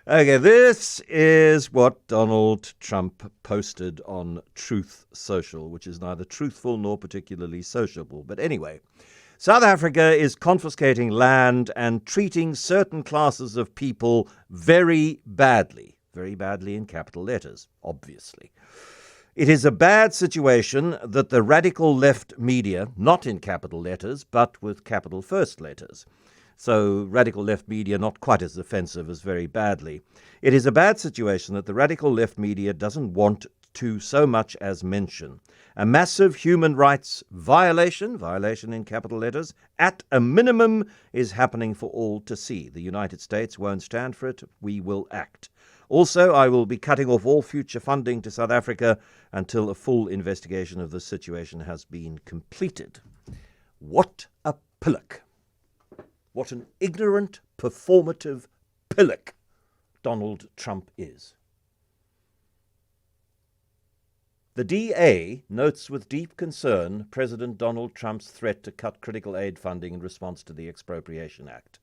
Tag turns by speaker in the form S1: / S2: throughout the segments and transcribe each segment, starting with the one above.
S1: Okay, this is what Donald Trump posted on Truth Social, which is neither truthful nor particularly sociable. But anyway, South Africa is confiscating land and treating certain classes of people very badly in capital letters, obviously. It is a bad situation that the radical left media, not in capital letters, but with capital first letters, so radical left media not quite as offensive as very badly. It is a bad situation that the radical left media doesn't want to so much as mention. A massive human rights violation in capital letters, at a minimum, is happening for all to see. The United States won't stand for it. We will act. Also, I will be cutting off all future funding to South Africa until a full investigation of the situation has been completed. What a pillock. What an ignorant, performative pillock Donald Trump is. The DA notes with deep concern President Donald Trump's threat to cut critical aid funding in response to the Expropriation Act.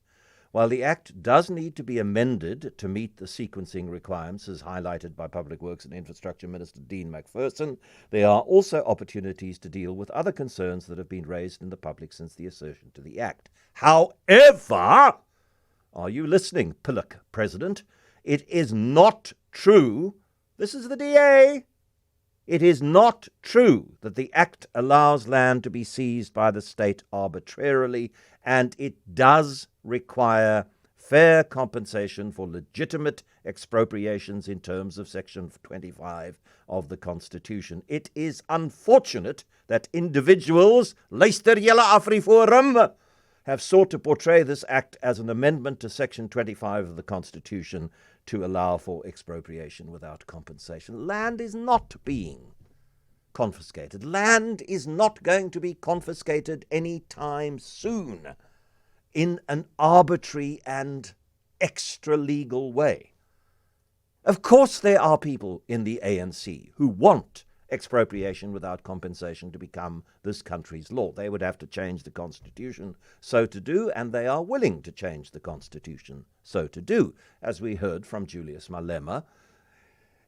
S1: While the Act does need to be amended to meet the sequencing requirements, as highlighted by Public Works and Infrastructure Minister Dean McPherson, there are also opportunities to deal with other concerns that have been raised in the public since the assertion to the Act. However, are you listening, Pillock President? It is not true. This is the DA. It is not true that the Act allows land to be seized by the state arbitrarily, and it does require fair compensation for legitimate expropriations in terms of Section 25 of the Constitution. It is unfortunate that individuals, luister julle AfriForum, have sought to portray this act as an amendment to Section 25 of the Constitution to allow for expropriation without compensation. Land is not being confiscated. Land is not going to be confiscated any time soon in an arbitrary and extra-legal way. Of course there are people in the ANC who want expropriation without compensation to become this country's law. They would have to change the Constitution so to do, and they are willing to change the Constitution so to do, as we heard from Julius Malema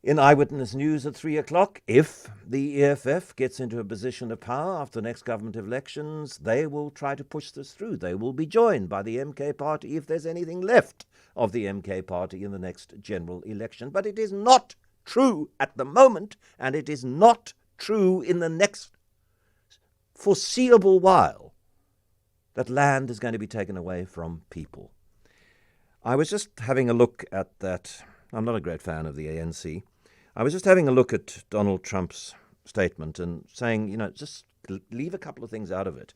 S1: in Eyewitness News at 3 o'clock. If the EFF gets into a position of power after the next government elections, they will try to push this through. They will be joined by the MK party if there's anything left of the MK party in the next general election. But it is not true at the moment, and it is not true in the next foreseeable while, that land is going to be taken away from people. I was just having a look at that. I'm not a great fan of the ANC. I was just having a look at Donald Trump's statement and saying, just leave a couple of things out of it.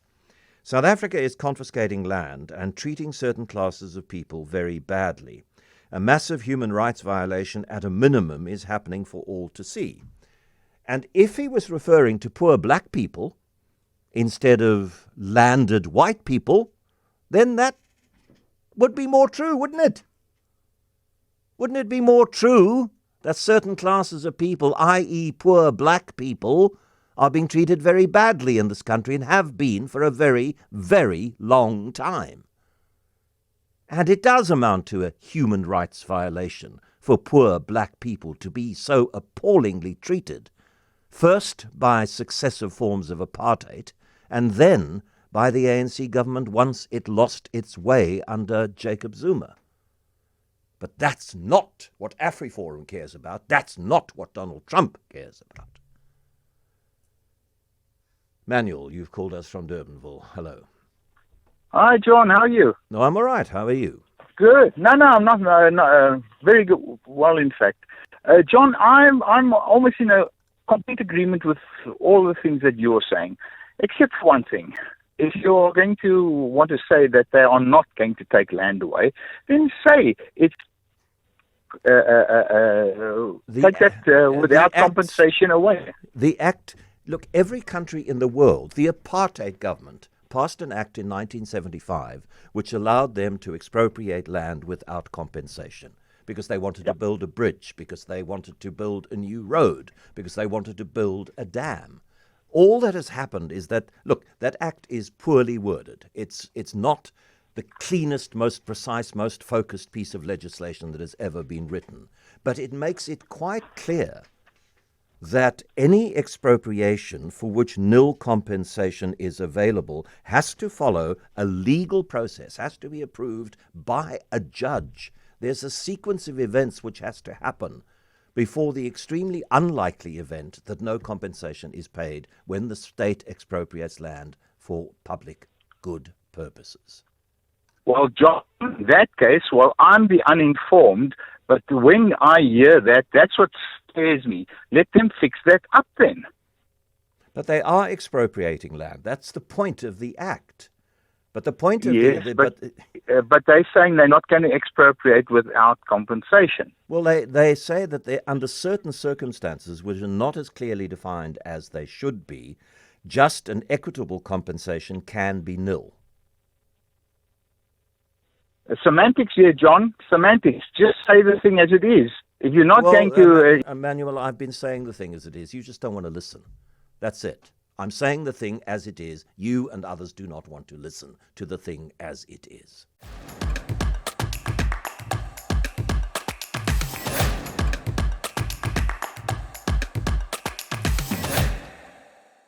S1: South Africa is confiscating land and treating certain classes of people very badly. A massive human rights violation at a minimum is happening for all to see. And if he was referring to poor black people instead of landed white people, then that would be more true, wouldn't it? Wouldn't it be more true that certain classes of people, i.e. poor black people, are being treated very badly in this country and have been for a very, very long time? And it does amount to a human rights violation for poor black people to be so appallingly treated, first by successive forms of apartheid, and then by the ANC government once it lost its way under Jacob Zuma. But that's not what AfriForum cares about. That's not what Donald Trump cares about. Manuel, you've called us from Durbanville. Hello.
S2: Hi, John. How are you?
S1: No, I'm all right. How are you?
S2: Good. No, I'm not. Very good. Well, in fact, John, I'm almost in a complete agreement with all the things that you're saying, except for one thing. If you're going to want to say that they are not going to take land away, then say it's take that without compensation away.
S1: The act. Look, every country in the world, the apartheid government passed an act in 1975 which allowed them to expropriate land without compensation because they wanted to build a bridge, because they wanted to build a new road, because they wanted to build a dam. All that has happened is that, look, that act is poorly worded. It's not the cleanest, most precise, most focused piece of legislation that has ever been written. But it makes it quite clear that any expropriation for which nil compensation is available has to follow a legal process, has to be approved by a judge. There's a sequence of events which has to happen before the extremely unlikely event that no compensation is paid when the state expropriates land for public good purposes.
S2: Well, John, in that case, well, I'm the uninformed, but when I hear that, that's what scares me. Let them fix that up then.
S1: But they are expropriating land. That's the point of the act. But the point of
S2: Yes, but they're saying they're not going to expropriate without compensation.
S1: Well, they say that they, under certain circumstances, which are not as clearly defined as they should be, just and equitable compensation can be nil.
S2: Semantics here, John. Semantics. Just say the thing as it is. If you're not going to...
S1: Emmanuel, I've been saying the thing as it is. You just don't want to listen. That's it. I'm saying the thing as it is. You and others do not want to listen to the thing as it is.